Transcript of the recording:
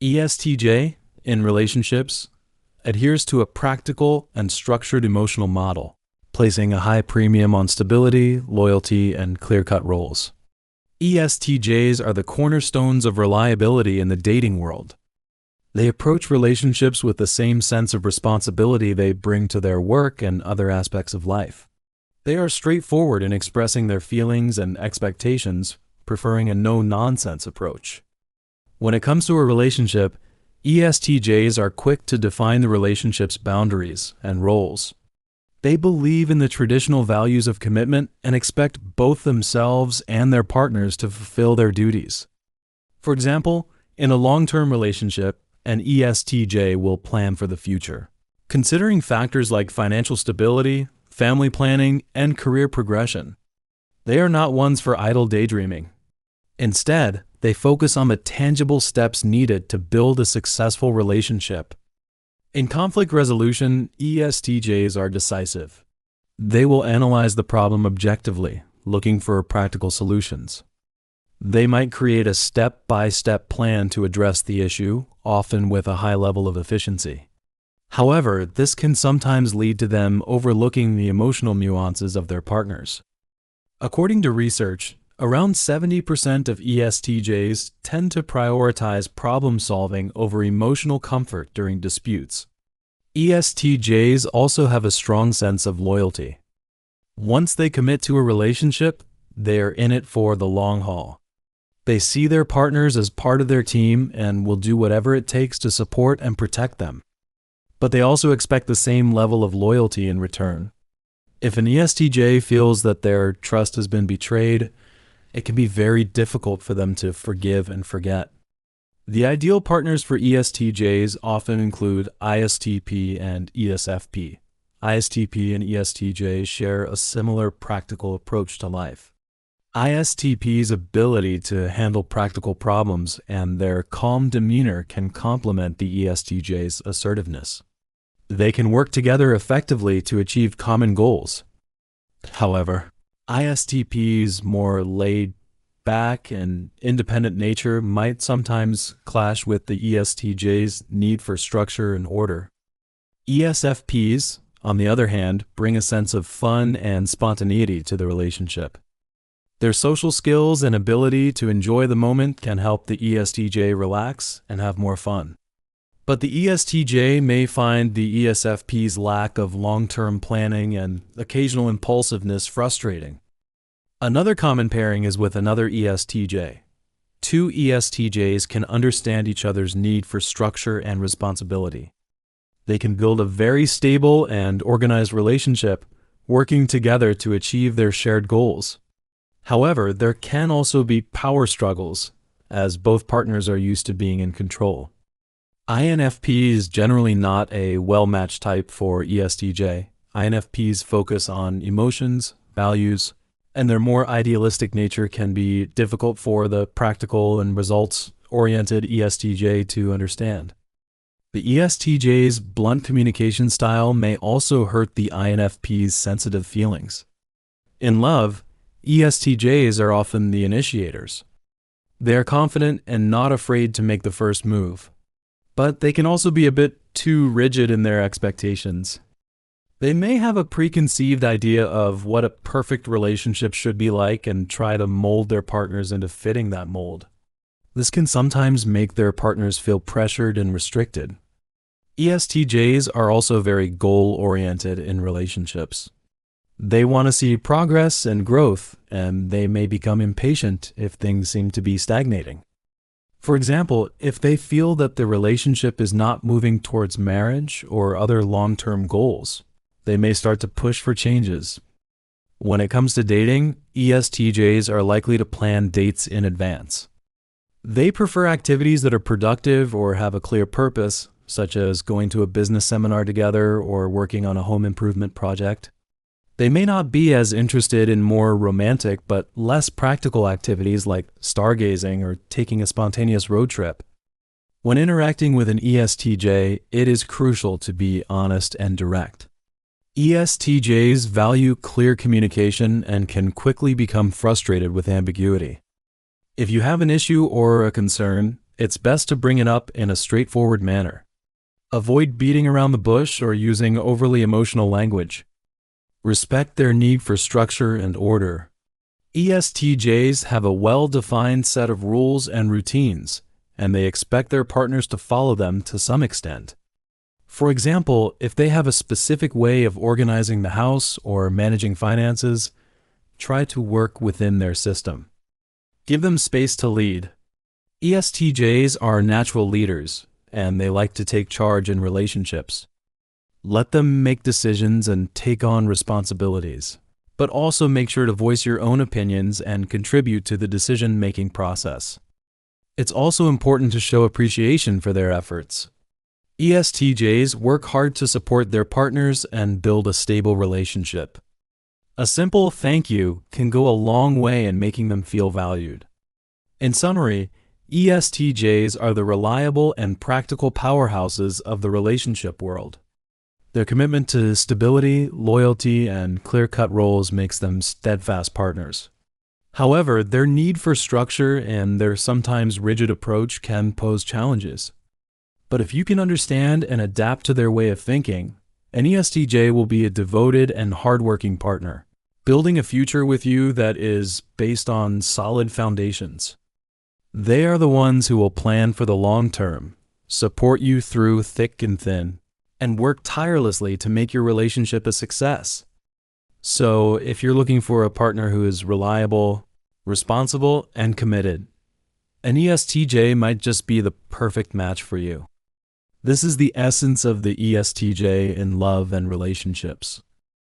ESTJ, in relationships, adheres to a practical and structured emotional model, placing a high premium on stability, loyalty, and clear-cut roles. ESTJs are the cornerstones of reliability in the dating world. They approach relationships with the same sense of responsibility they bring to their work and other aspects of life. They are straightforward in expressing their feelings and expectations, preferring a no-nonsense approach. When it comes to a relationship, ESTJs are quick to define the relationship's boundaries and roles. They believe in the traditional values of commitment and expect both themselves and their partners to fulfill their duties. For example, in a long-term relationship, an ESTJ will plan for the future, considering factors like financial stability, family planning, and career progression. They are not ones for idle daydreaming. Instead, they focus on the tangible steps needed to build a successful relationship. In conflict resolution, ESTJs are decisive. They will analyze the problem objectively, looking for practical solutions. They might create a step-by-step plan to address the issue, often with a high level of efficiency. However, this can sometimes lead to them overlooking the emotional nuances of their partners. According to research, around 70% of ESTJs tend to prioritize problem-solving over emotional comfort during disputes. ESTJs also have a strong sense of loyalty. Once they commit to a relationship, they are in it for the long haul. They see their partners as part of their team and will do whatever it takes to support and protect them. But they also expect the same level of loyalty in return. If an ESTJ feels that their trust has been betrayed, it can be very difficult for them to forgive and forget. The ideal partners for ESTJs often include ISTP and ESFP. ISTP and ESTJ share a similar practical approach to life. ISTP's ability to handle practical problems and their calm demeanor can complement the ESTJ's assertiveness. They can work together effectively to achieve common goals. However, ISTP's more laid-back and independent nature might sometimes clash with the ESTJ's need for structure and order. ESFPs, on the other hand, bring a sense of fun and spontaneity to the relationship. Their social skills and ability to enjoy the moment can help the ESTJ relax and have more fun. But the ESTJ may find the ESFP's lack of long-term planning and occasional impulsiveness frustrating. Another common pairing is with another ESTJ. Two ESTJs can understand each other's need for structure and responsibility. They can build a very stable and organized relationship, working together to achieve their shared goals. However, there can also be power struggles, as both partners are used to being in control. INFP is generally not a well-matched type for ESTJ. INFPs focus on emotions, values, and their more idealistic nature can be difficult for the practical and results-oriented ESTJ to understand. The ESTJ's blunt communication style may also hurt the INFP's sensitive feelings. In love, ESTJs are often the initiators. They are confident and not afraid to make the first move. But they can also be a bit too rigid in their expectations. They may have a preconceived idea of what a perfect relationship should be like and try to mold their partners into fitting that mold. This can sometimes make their partners feel pressured and restricted. ESTJs are also very goal-oriented in relationships. They want to see progress and growth, and they may become impatient if things seem to be stagnating. For example, if they feel that the relationship is not moving towards marriage or other long-term goals, they may start to push for changes. When it comes to dating, ESTJs are likely to plan dates in advance. They prefer activities that are productive or have a clear purpose, such as going to a business seminar together or working on a home improvement project. They may not be as interested in more romantic but less practical activities like stargazing or taking a spontaneous road trip. When interacting with an ESTJ, it is crucial to be honest and direct. ESTJs value clear communication and can quickly become frustrated with ambiguity. If you have an issue or a concern, it's best to bring it up in a straightforward manner. Avoid beating around the bush or using overly emotional language. Respect their need for structure and order. ESTJs have a well-defined set of rules and routines, and they expect their partners to follow them to some extent. For example, if they have a specific way of organizing the house or managing finances, try to work within their system. Give them space to lead. ESTJs are natural leaders, and they like to take charge in relationships. Let them make decisions and take on responsibilities, but also make sure to voice your own opinions and contribute to the decision-making process. It's also important to show appreciation for their efforts. ESTJs work hard to support their partners and build a stable relationship. A simple thank you can go a long way in making them feel valued. In summary, ESTJs are the reliable and practical powerhouses of the relationship world. Their commitment to stability, loyalty, and clear-cut roles makes them steadfast partners. However, their need for structure and their sometimes rigid approach can pose challenges. But if you can understand and adapt to their way of thinking, an ESTJ will be a devoted and hardworking partner, building a future with you that is based on solid foundations. They are the ones who will plan for the long term, support you through thick and thin, and work tirelessly to make your relationship a success. So, if you're looking for a partner who is reliable, responsible, and committed, an ESTJ might just be the perfect match for you. This is the essence of the ESTJ in love and relationships.